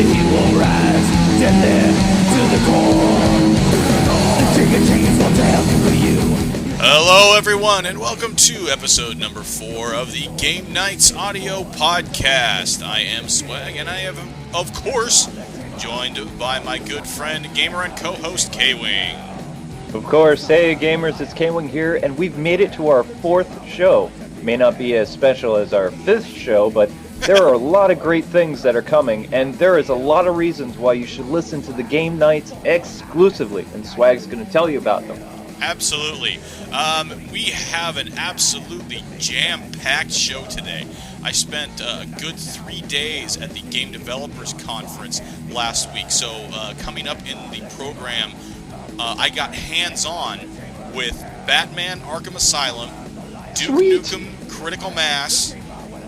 He will rise deadly to the core. The chicken will tell you. Hello, everyone, and welcome to episode number 4 of the Game Nights audio podcast. I am Swag, and I am, of course, joined by my good friend, gamer and co-host, KWING. Of course. Hey, gamers, it's KWING here, and we've made it to our 4th show. May not be as special as our 5th show, but there are a lot of great things that are coming, and there is a lot of reasons why you should listen to the Game Nights exclusively, and Swag's going to tell you about them. Absolutely. We have an absolutely jam-packed show today. I spent a good 3 days at the Game Developers Conference last week, so coming up in the program, I got hands-on with Batman Arkham Asylum, Duke Nukem Critical Mass,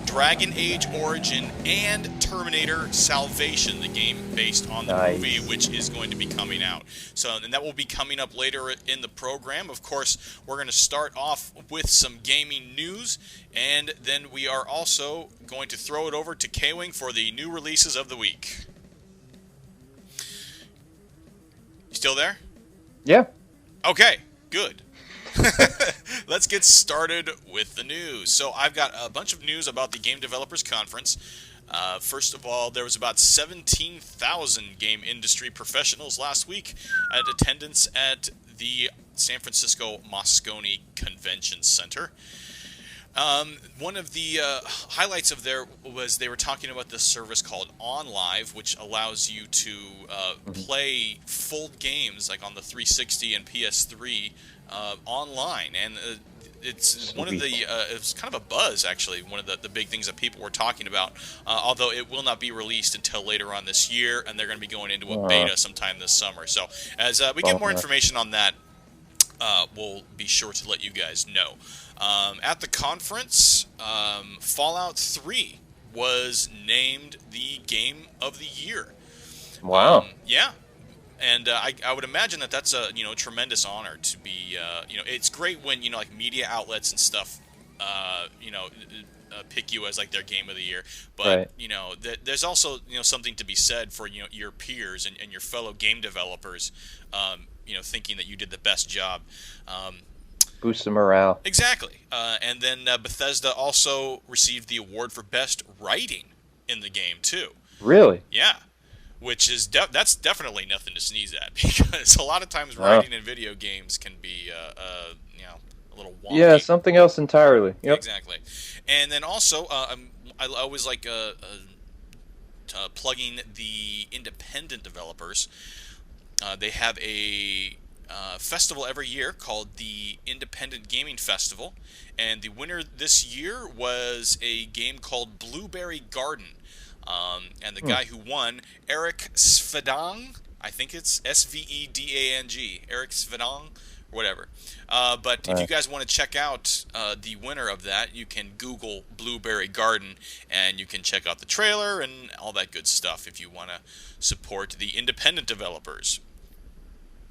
Dragon Age Origin, and Terminator Salvation, the game based on the movie, which is going to be coming out. So, and that will be coming up later in the program. Of course, we're going to start off with some gaming news, and then we are also going to throw it over to K-Wing for the new releases of the week. You still there? Yeah. Okay, good. Let's get started with the news. So I've got a bunch of news about the Game Developers Conference. First of all, there was about 17,000 game industry professionals last week at attendance at the San Francisco Moscone Convention Center. One of the highlights of there was they were talking about this service called OnLive, which allows you to play full games like on the 360 and PS3 online, and it's one of the it's kind of a buzz, actually, one of the big things that people were talking about, although it will not be released until later on this year, and they're going to be going into a beta sometime this summer. So as we get more information on that, we'll be sure to let you guys know. At the conference, Fallout 3 was named the Game of the Year. Wow. Yeah. And I would imagine that that's a tremendous honor to be it's great when like media outlets and stuff pick you as like their game of the year, but right. There's also something to be said for your peers and your fellow game developers thinking that you did the best job. Boost the morale. Exactly. And then Bethesda also received the award for best writing in the game too. Really? Yeah. Which is that's definitely nothing to sneeze at, because a lot of times writing in video games can be a little wonky. Yeah, something else entirely. Yep. Exactly. And then also I always like plugging the independent developers. They have a festival every year called the Independent Gaming Festival, and the winner this year was a game called Blueberry Garden. And the guy who won, Eric Svedang, I think it's Svedang, Eric Svedang, or whatever. But if you guys want to check out the winner of that, you can Google Blueberry Garden, and you can check out the trailer and all that good stuff if you want to support the independent developers.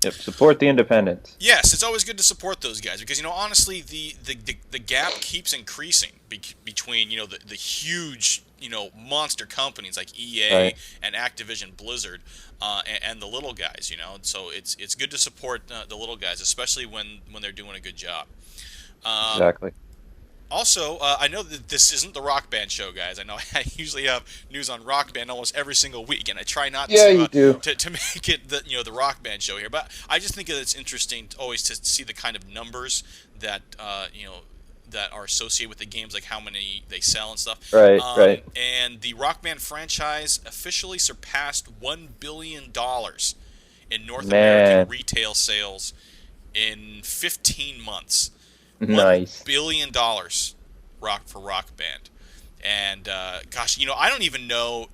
Yep, support the independents. Yes, it's always good to support those guys, because honestly, the gap keeps increasing between the huge monster companies like EA and Activision Blizzard and the little guys. So it's good to support the little guys, especially when they're doing a good job. Exactly. Also, I know that this isn't the Rock Band show, guys. I know I usually have news on Rock Band almost every single week, and I try not to make it the Rock Band show here. But I just think that it's interesting always to see the kind of numbers that that are associated with the games, like how many they sell and stuff. Right. And the Rock Band franchise officially surpassed $1 billion in North American retail sales in 15 months. Nice. $1 billion for Rock Band. And, gosh, I don't even know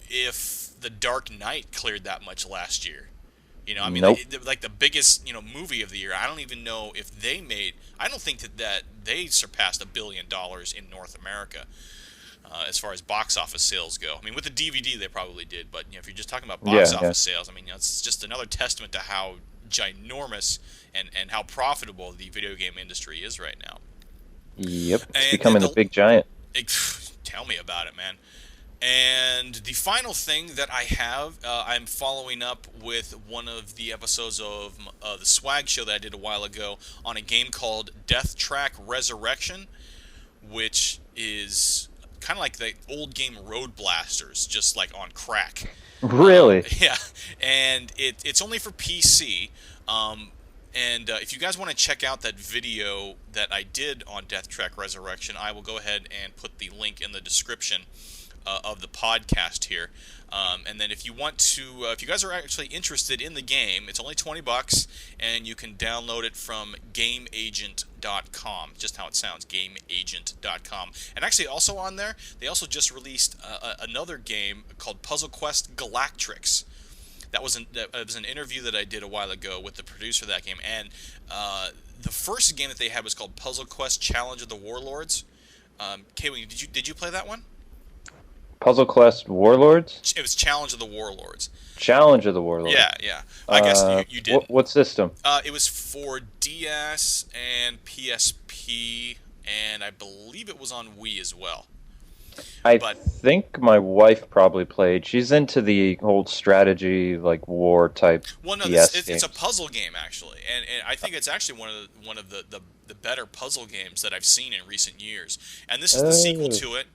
if The Dark Knight cleared that much last year. Nope. Like the biggest, movie of the year. I don't even know if they made... I don't think that they surpassed $1 billion in North America as far as box office sales go. I mean, with the DVD, they probably did. But, if you're just talking about box office sales, I mean, it's just another testament to how ginormous and how profitable the video game industry is right now. Yep, it's becoming a big giant. Tell me about it, man. And the final thing that I have, I'm following up with one of the episodes of the Swag Show that I did a while ago on a game called Death Track Resurrection, which is kind of like the old game Road Blasters, just like on crack. Really? Yeah, and it's only for PC. And if you guys want to check out that video that I did on Death Track Resurrection, I will go ahead and put the link in the description of the podcast here. And then if you want to, if you guys are actually interested in the game, it's only $20, and you can download it from GameAgent.com. Just how it sounds, GameAgent.com. And actually, also on there, they also just released another game called Puzzle Quest Galactrix. That was an interview that I did a while ago with the producer of that game, and the first game that they had was called Puzzle Quest Challenge of the Warlords. KWING, did you play that one? Puzzle Quest Warlords? It was Challenge of the Warlords. Challenge of the Warlords. Yeah. I guess you did. What system? It was for DS and PSP, and I believe it was on Wii as well. I think my wife probably played. She's into the old strategy, like war type. Well, no, DS it's a puzzle game actually, and I think it's actually one of the better puzzle games that I've seen in recent years. And this is the sequel to it.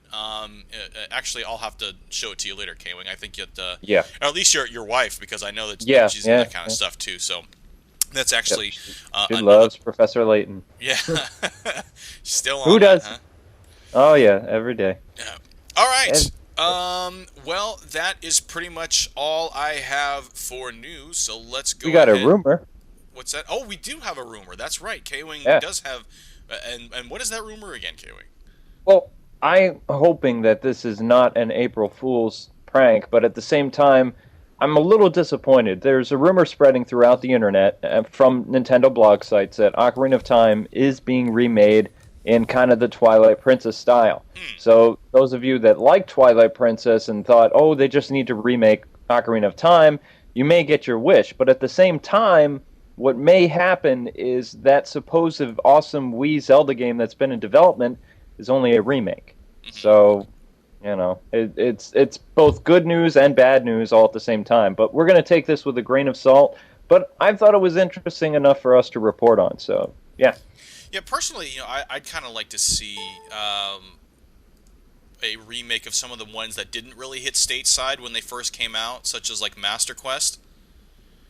Actually, I'll have to show it to you later, K-Wing. I think it. Yeah. Or at least your wife, because I know that she's into that kind of stuff too. So that's actually. She loves Professor Layton. Yeah. Still on. Who does? Huh? Oh yeah, every day. Yeah. All right. Well, that is pretty much all I have for news. So let's go. We got ahead. a rumor. What's that? Oh, we do have a rumor. That's right. K-Wing does have. And what is that rumor again, K-Wing? Well, I'm hoping that this is not an April Fool's prank, but at the same time, I'm a little disappointed. There's a rumor spreading throughout the internet from Nintendo blog sites that Ocarina of Time is being remade in kind of the Twilight Princess style. So those of you that like Twilight Princess and thought, oh, they just need to remake Ocarina of Time, you may get your wish. But at the same time, what may happen is that supposed awesome Wii Zelda game that's been in development is only a remake. So, you know, it's both good news and bad news all at the same time. But we're going to take this with a grain of salt. But I thought it was interesting enough for us to report on. So, yeah. Yeah, personally, you know, I'd kind of like to see a remake of some of the ones that didn't really hit stateside when they first came out, such as like Master Quest.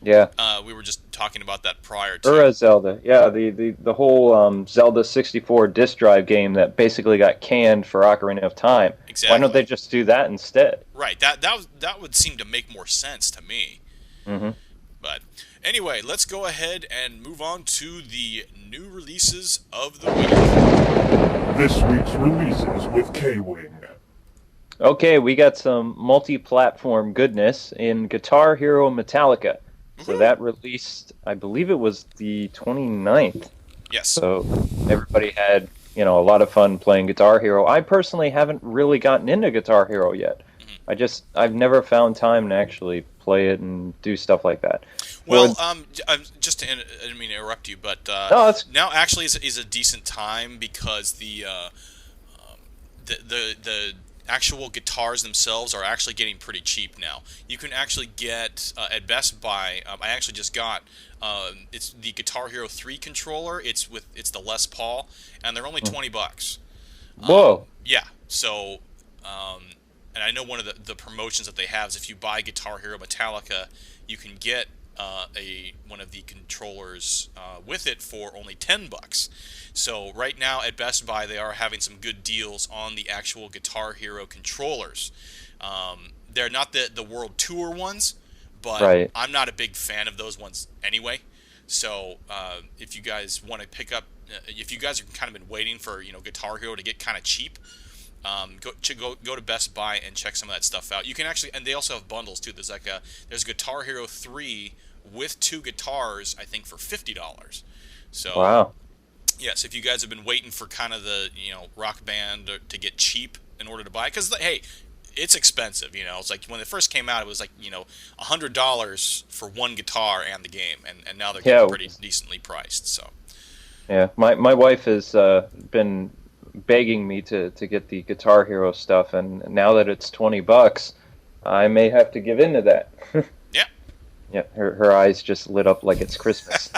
Yeah. We were just talking about that prior to. Ura Zelda. Yeah, the whole Zelda 64 disc drive game that basically got canned for Ocarina of Time. Exactly. Why don't they just do that instead? Right. That would seem to make more sense to me. Mm-hmm. But anyway, let's go ahead and move on to the new releases of the week. This week's releases with KWING. Okay, we got some multi-platform goodness in Guitar Hero Metallica. So that released, I believe it was the 29th. Yes. So everybody had, a lot of fun playing Guitar Hero. I personally haven't really gotten into Guitar Hero yet. I've never found time to actually play it and do stuff like that. Well, just to, I didn't mean to interrupt you, but now actually is a decent time because the actual guitars themselves are actually getting pretty cheap now. You can actually get at Best Buy. I actually just got it's the Guitar Hero 3 controller. It's the Les Paul, and they're only $20. Whoa. Yeah. So. And I know one of the promotions that they have is if you buy Guitar Hero Metallica, you can get one of the controllers with it for only $10. So right now at Best Buy, they are having some good deals on the actual Guitar Hero controllers. They're not the World Tour ones, but I'm not a big fan of those ones anyway. So if you guys want to pick up, if you guys have kind of been waiting for Guitar Hero to get kind of cheap. Go to Best Buy and check some of that stuff out. You can actually, and they also have bundles too. There's Guitar Hero 3 with 2 guitars, I think, for $50. So wow. Yes, if you guys have been waiting for kind of the Rock Band to get cheap in order to buy, because hey, it's expensive. It's like when it first came out, it was like $100 for one guitar and the game, and now they're getting pretty decently priced. So yeah, my wife has been begging me to get the Guitar Hero stuff, and now that it's $20, I may have to give in to that. Yeah. Yeah, her eyes just lit up like it's Christmas.